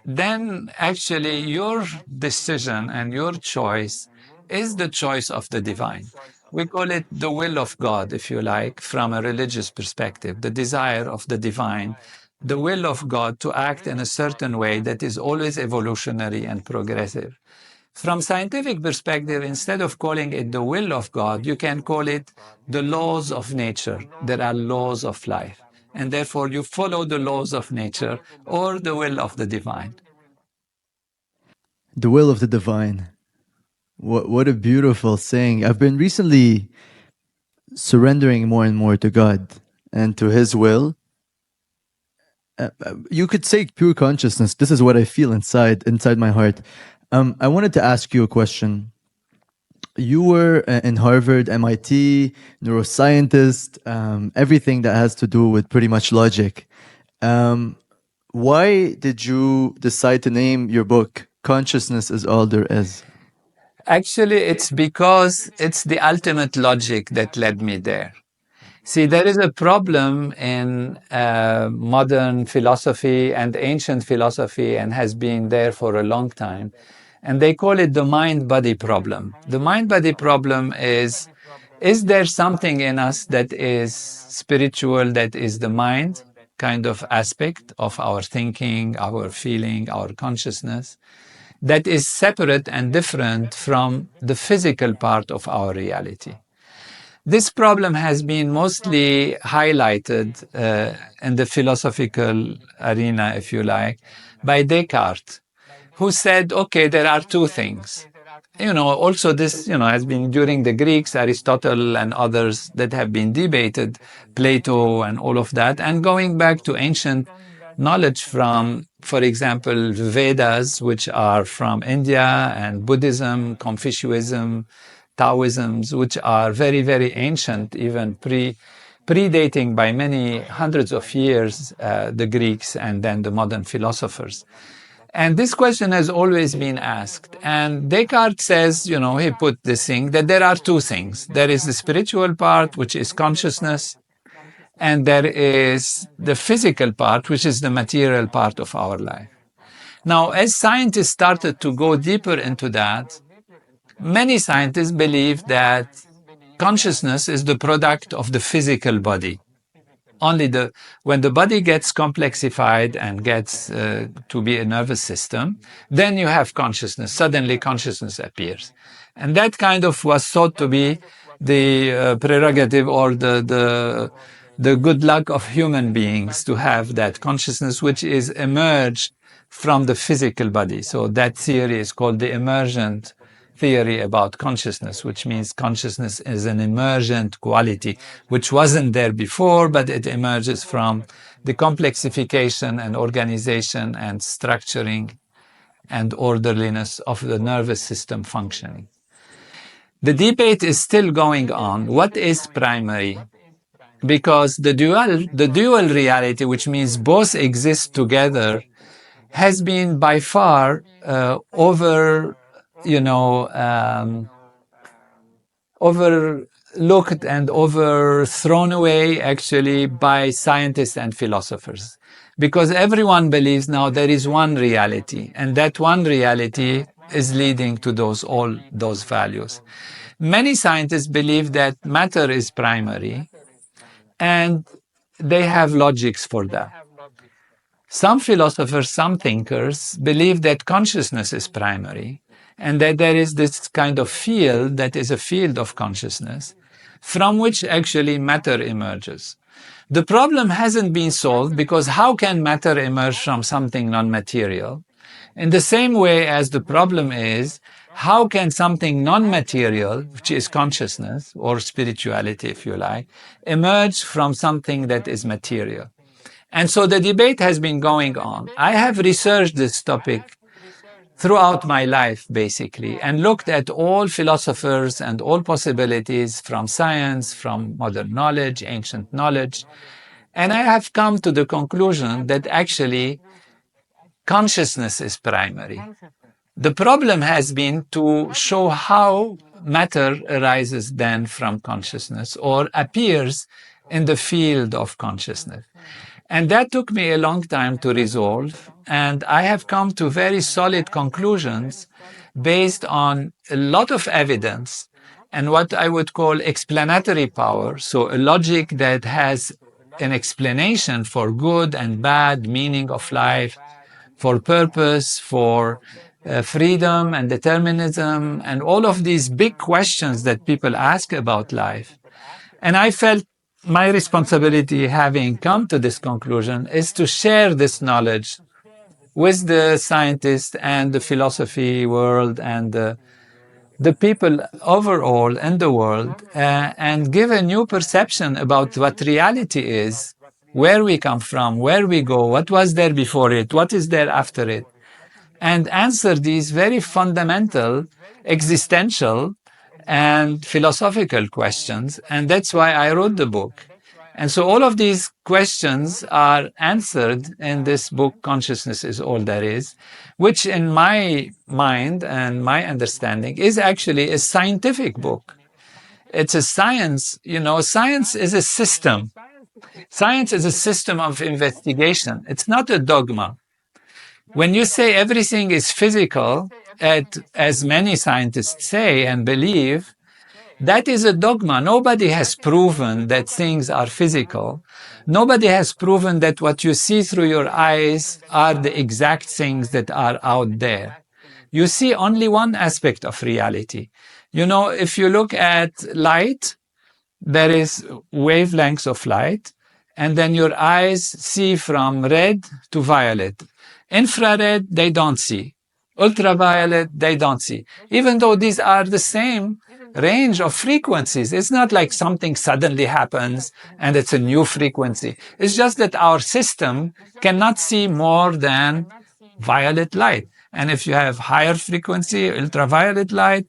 then actually your decision and your choice is the choice of the divine. We call it the will of God, if you like, from a religious perspective, the desire of the divine, the will of God to act in a certain way that is always evolutionary and progressive. From scientific perspective, instead of calling it the will of God, you can call it the laws of nature. There are laws of life. And therefore, you follow the laws of nature or the will of the divine. The will of the divine. What a beautiful saying. I've been recently surrendering more and more to God and to His will. You could say pure consciousness. This is what I feel inside my heart. I wanted to ask you a question. You were in Harvard, MIT, neuroscientist, everything that has to do with pretty much logic. Why did you decide to name your book Consciousness is All There Is? Actually, it's because it's the ultimate logic that led me there. See, there is a problem in modern philosophy and ancient philosophy, and has been there for a long time. And they call it the mind-body problem. The mind-body problem is there something in us that is spiritual, that is the mind kind of aspect of our thinking, our feeling, our consciousness, that is separate and different from the physical part of our reality? This problem has been mostly highlighted in the philosophical arena, if you like, by Descartes, who said, okay, there are two things. Also this, has been during the Greeks, Aristotle and others that have been debated, Plato and all of that, and going back to ancient knowledge from, for example, Vedas, which are from India, and Buddhism, Confucianism, Taoisms, which are very, very ancient, even predating by many hundreds of years the Greeks and then the modern philosophers. And this question has always been asked. And Descartes says, he put this thing that there are two things. There is the spiritual part, which is consciousness, and there is the physical part, which is the material part of our life. Now, as scientists started to go deeper into that, many scientists believe that consciousness is the product of the physical body. When the body gets complexified and gets to be a nervous system, then you have consciousness. Suddenly consciousness appears. And that kind of was thought to be the prerogative or the good luck of human beings to have that consciousness, which is emerged from the physical body. So that theory is called the emergent theory about consciousness, which means consciousness is an emergent quality, which wasn't there before, but it emerges from the complexification and organization and structuring and orderliness of the nervous system functioning. The debate is still going on. What is primary? Because the dual reality, which means both exist together, has been by far overlooked and thrown away actually by scientists and philosophers. Because everyone believes now there is one reality, and that one reality is leading to all those values. Many scientists believe that matter is primary, and they have logics for that. Some philosophers, some thinkers believe that consciousness is primary, and that there is this kind of field that is a field of consciousness from which actually matter emerges. The problem hasn't been solved because how can matter emerge from something non-material? In the same way as the problem is, how can something non-material, which is consciousness or spirituality, if you like, emerge from something that is material? And so the debate has been going on. I have researched this topic throughout my life, basically, and looked at all philosophers and all possibilities from science, from modern knowledge, ancient knowledge. And I have come to the conclusion that actually consciousness is primary. The problem has been to show how matter arises then from consciousness or appears in the field of consciousness. And that took me a long time to resolve. And I have come to very solid conclusions based on a lot of evidence and what I would call explanatory power. So a logic that has an explanation for good and bad, meaning of life, for purpose, for freedom and determinism, and all of these big questions that people ask about life. And I felt my responsibility, having come to this conclusion, is to share this knowledge with the scientists and the philosophy world and the people overall in the world, and give a new perception about what reality is, where we come from, where we go, what was there before it, what is there after it, and answer these very fundamental, existential, and philosophical questions. And that's why I wrote the book. And so all of these questions are answered in this book, Consciousness is All There Is, which in my mind and my understanding is actually a scientific book. It's a science, science is a system. Science is a system of investigation. It's not a dogma. When you say everything is physical, as many scientists say and believe, that is a dogma. Nobody has proven that things are physical. Nobody has proven that what you see through your eyes are the exact things that are out there. You see only one aspect of reality. If you look at light, there is wavelengths of light, and then your eyes see from red to violet. Infrared, they don't see. Ultraviolet, they don't see. Even though these are the same range of frequencies, it's not like something suddenly happens and it's a new frequency. It's just that our system cannot see more than violet light. And if you have higher frequency, ultraviolet light,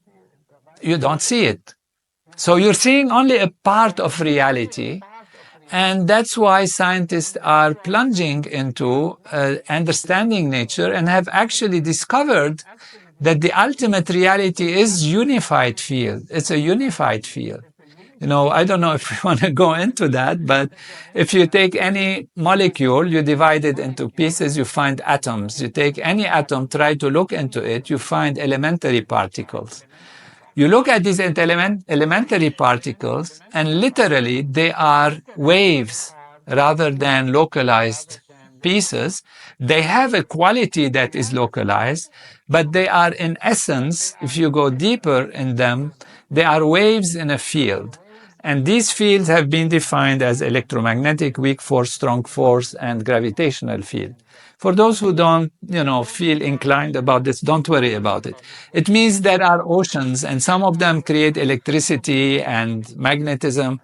you don't see it. So you're seeing only a part of reality. And that's why scientists are plunging into understanding nature and have actually discovered that the ultimate reality is unified field. It's a unified field. I don't know if we want to go into that, but if you take any molecule, you divide it into pieces, you find atoms. You take any atom, try to look into it, you find elementary particles. You look at these elementary particles, and literally they are waves rather than localized pieces. They have a quality that is localized, but they are in essence, if you go deeper in them, they are waves in a field. And these fields have been defined as electromagnetic, weak force, strong force, and gravitational field. For those who don't, feel inclined about this, don't worry about it. It means there are oceans, and some of them create electricity and magnetism.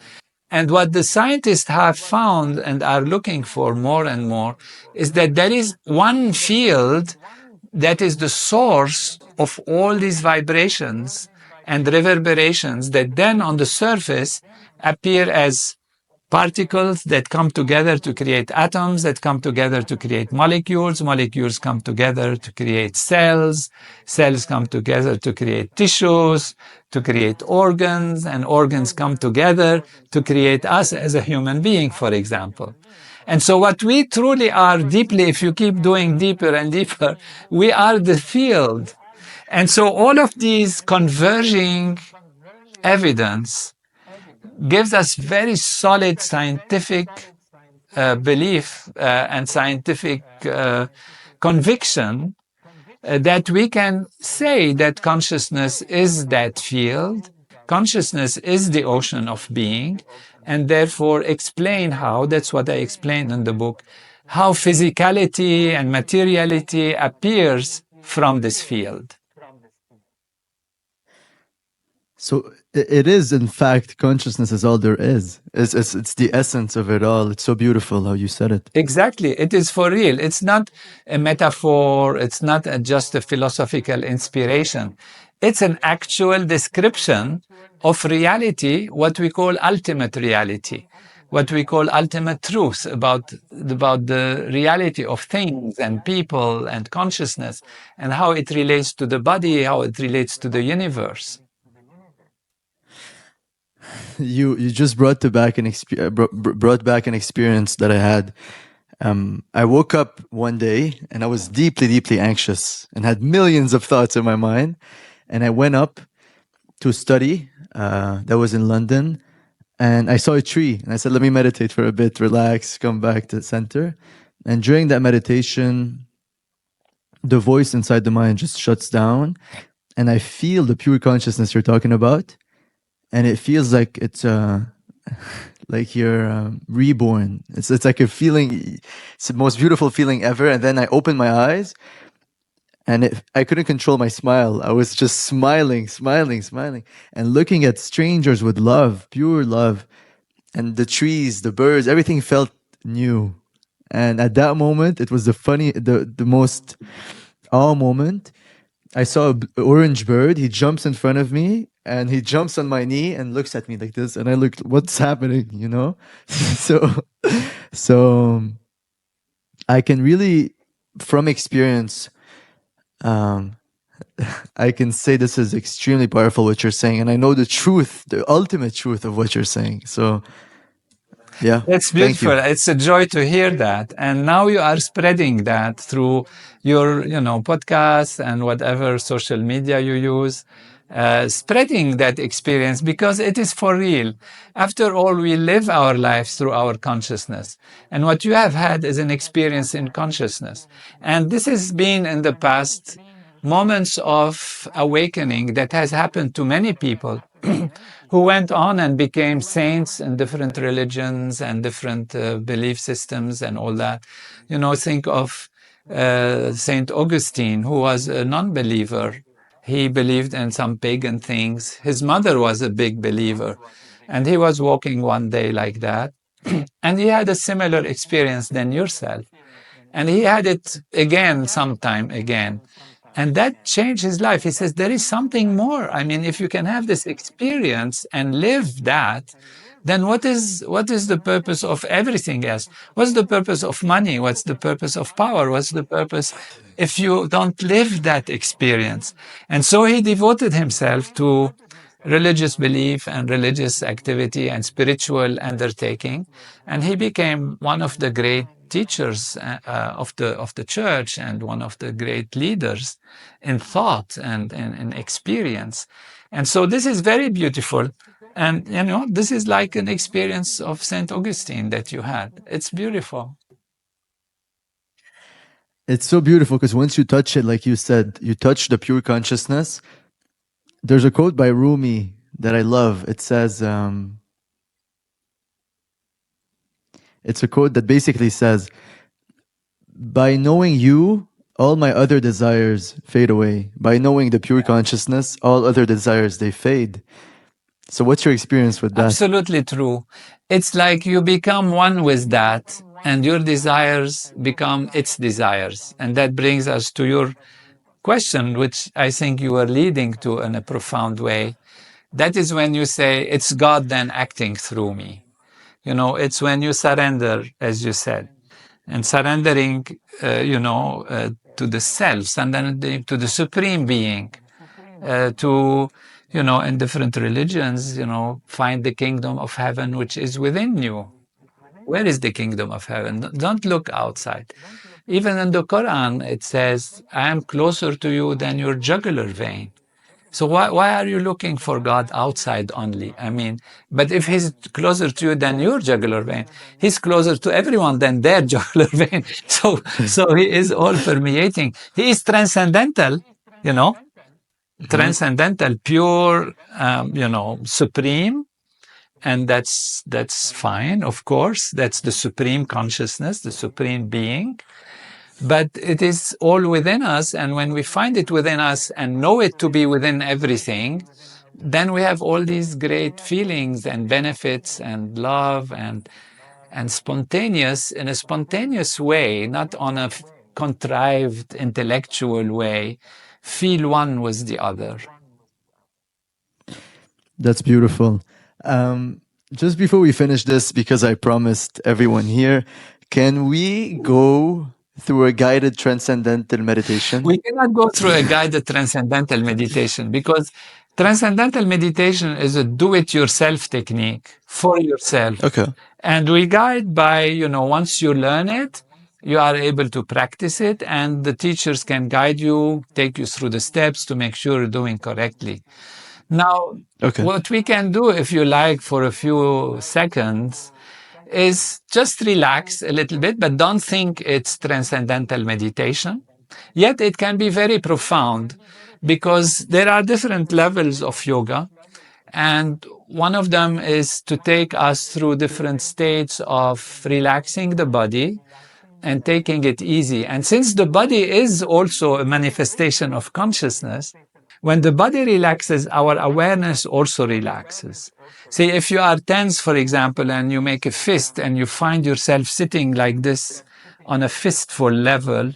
And what the scientists have found and are looking for more and more is that there is one field that is the source of all these vibrations and reverberations that then on the surface appear as particles that come together to create atoms, that come together to create molecules, molecules come together to create cells, cells come together to create tissues, to create organs, and organs come together to create us as a human being, for example. And so what we truly are deeply, if you keep doing deeper and deeper, we are the field. And so all of these converging evidence gives us very solid scientific belief and scientific conviction that we can say that consciousness is that field, consciousness is the ocean of being, and therefore explain how, that's what I explained in the book, how physicality and materiality appears from this field. So it is, in fact, consciousness is all there is. It's the essence of it all. It's so beautiful how you said it. Exactly. It is for real. It's not a metaphor. It's not just a philosophical inspiration. It's an actual description of reality, what we call ultimate reality, what we call ultimate truth about the reality of things and people and consciousness and how it relates to the body, how it relates to the universe. You just brought back an experience that I had. I woke up one day and I was deeply, deeply anxious and had millions of thoughts in my mind. And I went up to study. That was in London. And I saw a tree. And I said, let me meditate for a bit, relax, come back to the center. And during that meditation, the voice inside the mind just shuts down. And I feel the pure consciousness you're talking about. And it feels like it's like you're reborn. It's like a feeling. It's the most beautiful feeling ever. And then I opened my eyes, and I couldn't control my smile. I was just smiling, and looking at strangers with love, pure love, and the trees, the birds, everything felt new. And at that moment, it was the most awe moment. I saw an orange bird. He jumps in front of me, and he jumps on my knee and looks at me like this. And I looked, what's happening? So I can really, from experience, I can say this is extremely powerful what you're saying, and I know the truth, the ultimate truth of what you're saying. So yeah, it's beautiful. It's a joy to hear that. And now you are spreading that through your, podcasts and whatever social media you use, spreading that experience because it is for real. After all, we live our lives through our consciousness. And what you have had is an experience in consciousness. And this has been in the past moments of awakening that has happened to many people who went on and became saints in different religions and different belief systems and all that. Think of Saint Augustine, who was a non-believer. He believed in some pagan things. His mother was a big believer. And he was walking one day like that. And he had a similar experience than yourself. And he had it again, sometime again. And that changed his life. He says, there is something more. I mean, if you can have this experience and live that, then what is the purpose of everything else? What's the purpose of money? What's the purpose of power? What's the purpose if you don't live that experience? And so he devoted himself to religious belief and religious activity and spiritual undertaking, and he became one of the great teachers of the church and one of the great leaders in thought and in experience. And so this is very beautiful. And, this is like an experience of St. Augustine that you had. It's beautiful. It's so beautiful because once you touch it, like you said, you touch the pure consciousness. There's a quote by Rumi that I love. It says, it's a quote that basically says, by knowing you, all my other desires fade away. By knowing the pure consciousness, all other desires, they fade. So what's your experience with that? Absolutely true. It's like you become one with that, and your desires become its desires. And that brings us to your question, which I think you are leading to in a profound way. That is when you say, it's God then acting through me. It's when you surrender, as you said, and surrendering, to the self, surrendering to the supreme being, to, in different religions, find the kingdom of heaven, which is within you. Where is the kingdom of heaven? Don't look outside. Even in the Quran, it says, I am closer to you than your jugular vein. So why are you looking for God outside only? I mean, but if he's closer to you than your jugular vein, he's closer to everyone than their jugular vein. So he is all permeating. He is transcendental, transcendental, pure, supreme. And that's fine, of course. That's the supreme consciousness, the supreme being. But it is all within us, and when we find it within us and know it to be within everything, then we have all these great feelings and benefits and love and spontaneous, in a spontaneous way, not on a contrived intellectual way, feel one with the other. That's beautiful. Just before we finish this, because I promised everyone here, can we go through a guided transcendental meditation? We cannot go through a guided transcendental meditation because transcendental meditation is a do-it-yourself technique for yourself. Okay. And we guide by, once you learn it, you are able to practice it, and the teachers can guide you, take you through the steps to make sure you're doing correctly. Now, what we can do, if you like, for a few seconds, is just relax a little bit, but don't think it's transcendental meditation. Yet it can be very profound because there are different levels of yoga. And one of them is to take us through different states of relaxing the body and taking it easy. And since the body is also a manifestation of consciousness, when the body relaxes, our awareness also relaxes. See, if you are tense, for example, and you make a fist and you find yourself sitting like this on a fistful level,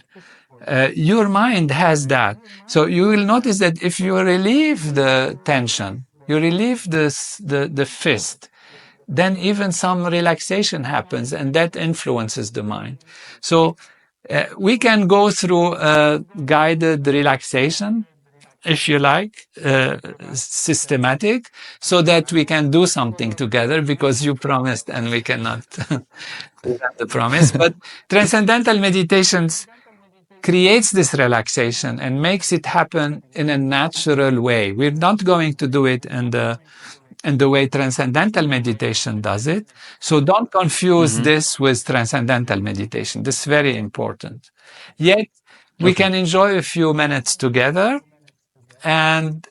your mind has that. So you will notice that if you relieve the tension, you relieve the fist, then even some relaxation happens, and that influences the mind. So we can go through a guided relaxation, if you like, systematic, so that we can do something together, because you promised and we cannot prevent the promise. But transcendental meditations creates this relaxation and makes it happen in a natural way. We're not going to do it in the way transcendental meditation does it. So don't confuse this with transcendental meditation. This is very important. Yet we can enjoy a few minutes together. And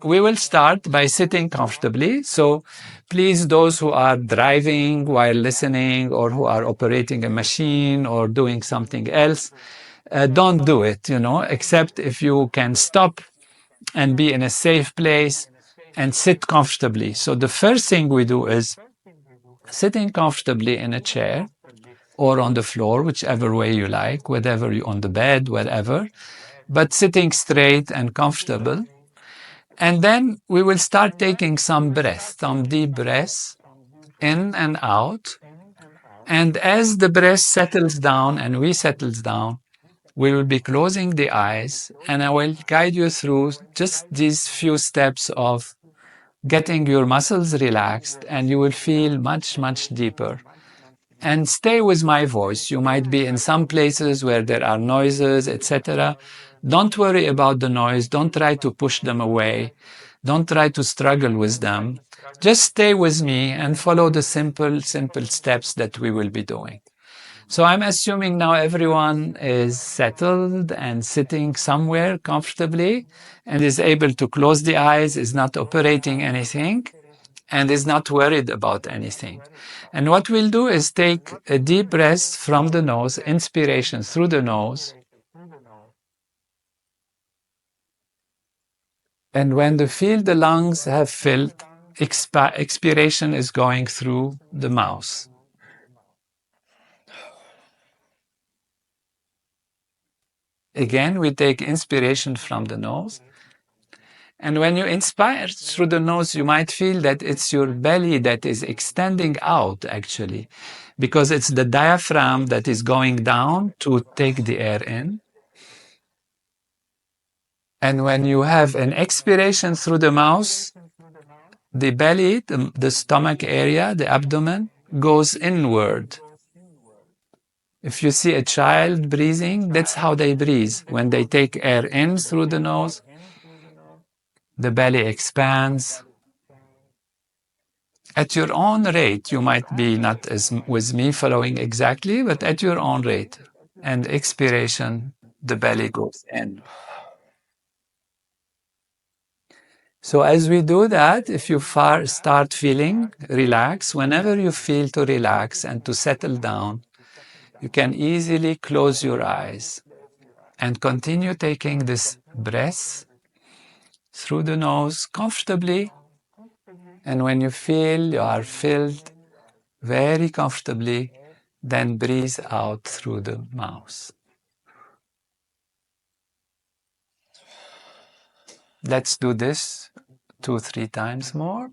we will start by sitting comfortably. So please, those who are driving while listening, or who are operating a machine or doing something else, don't do it, except if you can stop and be in a safe place and sit comfortably. So the first thing we do is sitting comfortably in a chair or on the floor, whichever way you like, whatever you on the bed, whatever, but sitting straight and comfortable. And then we will start taking some breaths, some deep breaths. in and out. And as the breath settles down and we settles down, we will be closing the eyes, and I will guide you through just these few steps of getting your muscles relaxed, and you will feel much, much deeper. And stay with my voice. You might be in some places where there are noises, etc. Don't worry about the noise. Don't try to push them away. Don't try to struggle with them. Just stay with me and follow the simple, simple steps that we will be doing. So I'm assuming now everyone is settled and sitting somewhere comfortably and is able to close the eyes, is not operating anything, and is not worried about anything. And what we'll do is take a deep breath from the nose, inspiration through the nose. And when you feel the lungs have filled, expiration is going through the mouth. Again, we take inspiration from the nose. And when you inspire through the nose, you might feel that it's your belly that is extending out, actually, because it's the diaphragm that is going down to take the air in. And when you have an expiration through the mouth, the belly, the stomach area, the abdomen, goes inward. If you see a child breathing, that's how they breathe. When they take air in through the nose, the belly expands. At your own rate, you might be not as with me following exactly, but at your own rate. And expiration, the belly goes in. So as we do that, if you start feeling relaxed, whenever you feel to relax and to settle down, you can easily close your eyes and continue taking this breath through the nose comfortably. And when you feel you are filled very comfortably, then breathe out through the mouth. Let's do this 2-3 times more.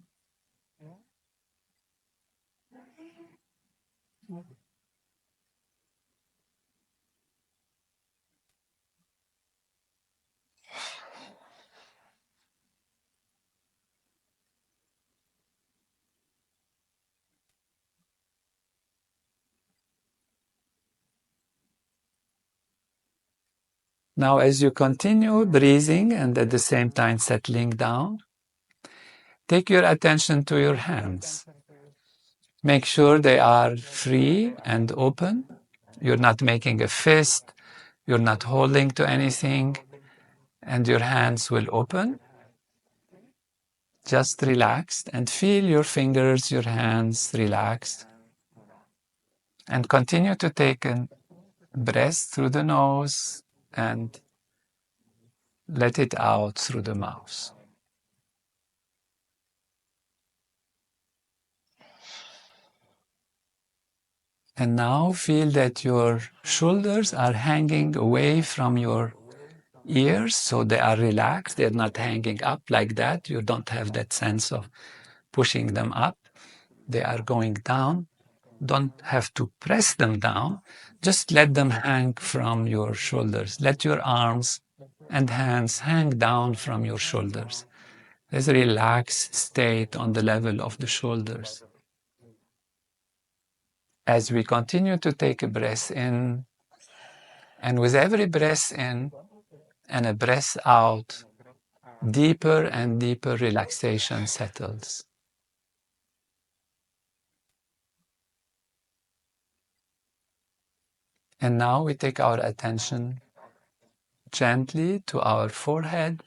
Now, as you continue breathing and at the same time settling down, take your attention to your hands. Make sure they are free and open. You're not making a fist. You're not holding to anything. And your hands will open. Just relaxed and feel your fingers, your hands relaxed. And continue to take a breath through the nose and let it out through the mouth. And now feel that your shoulders are hanging away from your ears, so they are relaxed. They're not hanging up like that. You don't have that sense of pushing them up. They are going down. Don't have to press them down. Just let them hang from your shoulders. Let your arms and hands hang down from your shoulders. There's a relaxed state on the level of the shoulders. As we continue to take a breath in, and with every breath in and a breath out, deeper and deeper relaxation settles. And now we take our attention gently to our forehead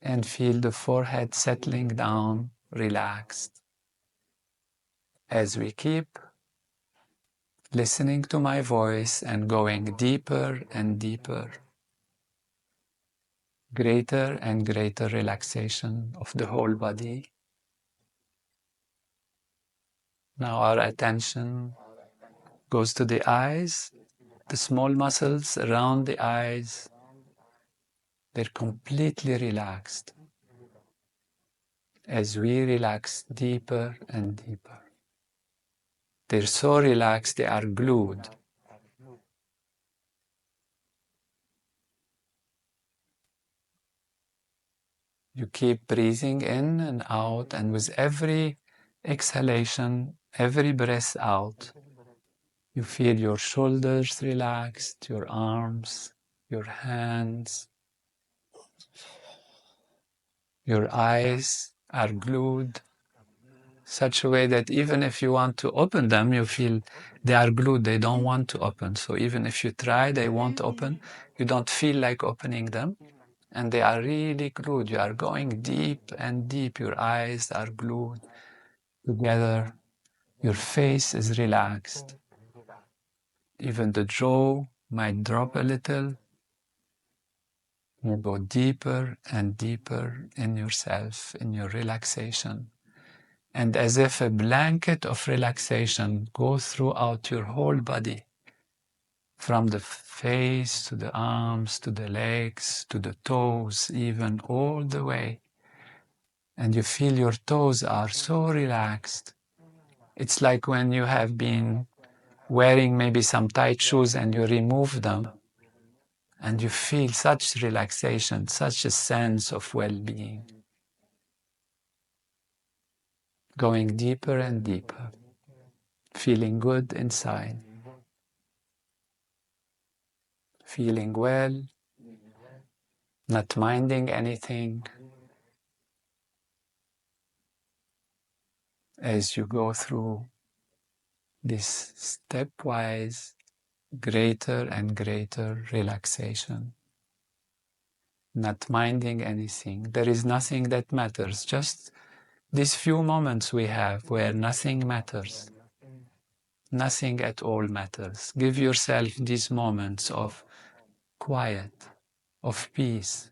and feel the forehead settling down, relaxed. As we keep listening to my voice and going deeper and deeper, greater and greater relaxation of the whole body. Now our attention goes to the eyes, the small muscles around the eyes. They're completely relaxed. as we relax deeper and deeper. They're so relaxed, they are glued. You keep breathing in and out, and with every exhalation, every breath out, you feel your shoulders relaxed, your arms, your hands, your eyes are glued, such a way that even if you want to open them, you feel they are glued, they don't want to open. So even if you try, they won't open. You don't feel like opening them, and they are really glued. You are going deep and deep. Your eyes are glued together. Your face is relaxed. Even the jaw might drop a little. You go deeper and deeper in yourself, in your relaxation. And as if a blanket of relaxation goes throughout your whole body, from the face to the arms, to the legs, to the toes, even all the way. And you feel your toes are so relaxed. It's like when you have been wearing maybe some tight shoes and you remove them, and you feel such relaxation, such a sense of well-being, going deeper and deeper, feeling good inside, feeling well, not minding anything, as you go through this stepwise greater and greater relaxation, not minding anything. There is nothing that matters, just these few moments we have where nothing matters. Nothing at all matters. Give yourself these moments of quiet, of peace,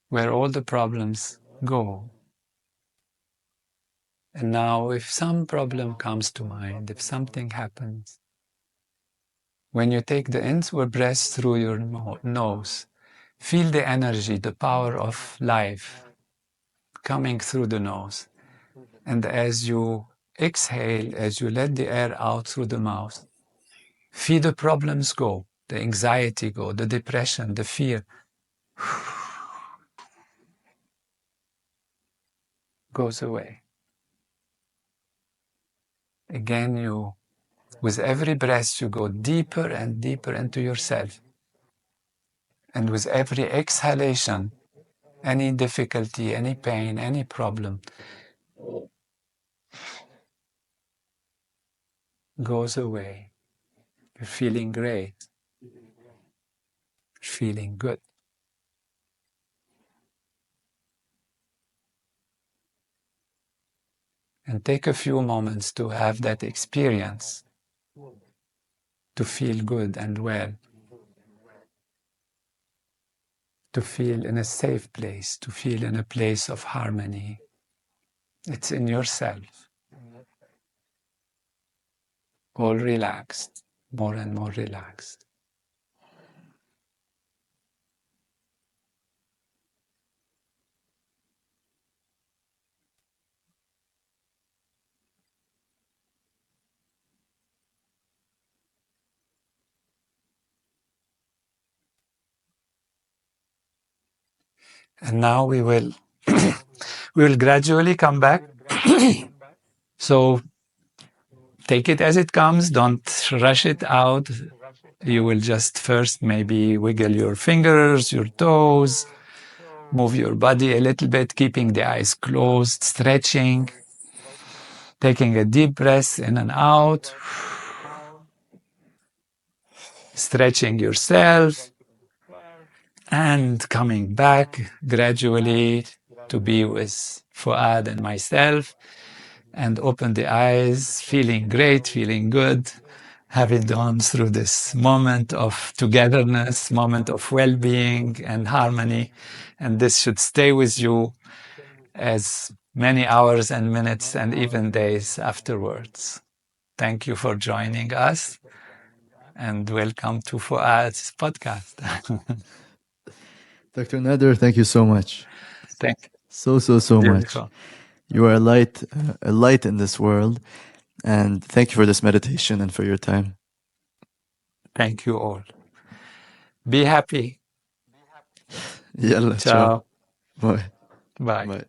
where all the problems go. And now, if some problem comes to mind, if something happens, when you take the inward breath through your nose, feel the energy, the power of life coming through the nose. And as you exhale, as you let the air out through the mouth, feel the problems go, the anxiety go, the depression, the fear goes away. Again, with every breath, you go deeper and deeper into yourself. And with every exhalation, any difficulty, any pain, any problem goes away. You're feeling great, feeling good. And take a few moments to have that experience, to feel good and well, to feel in a safe place, to feel in a place of harmony. It's in yourself, all relaxed, more and more relaxed. And now we will gradually come back. So take it as it comes. Don't rush it out. You will just first maybe wiggle your fingers, your toes, move your body a little bit, keeping the eyes closed, stretching, taking a deep breath in and out, stretching yourself, and coming back gradually to be with Fuad and myself, and open the eyes, feeling great, feeling good, having gone through this moment of togetherness, moment of well-being and harmony. And this should stay with you as many hours and minutes and even days afterwards. Thank you for joining us, and welcome to Fuad's podcast. Dr. Nader, thank you so much. Thank you. So much. Beautiful. You are a light in this world. And thank you for this meditation and for your time. Thank you all. Be happy. Yalla, ciao. Ciao. Bye. Bye. Bye.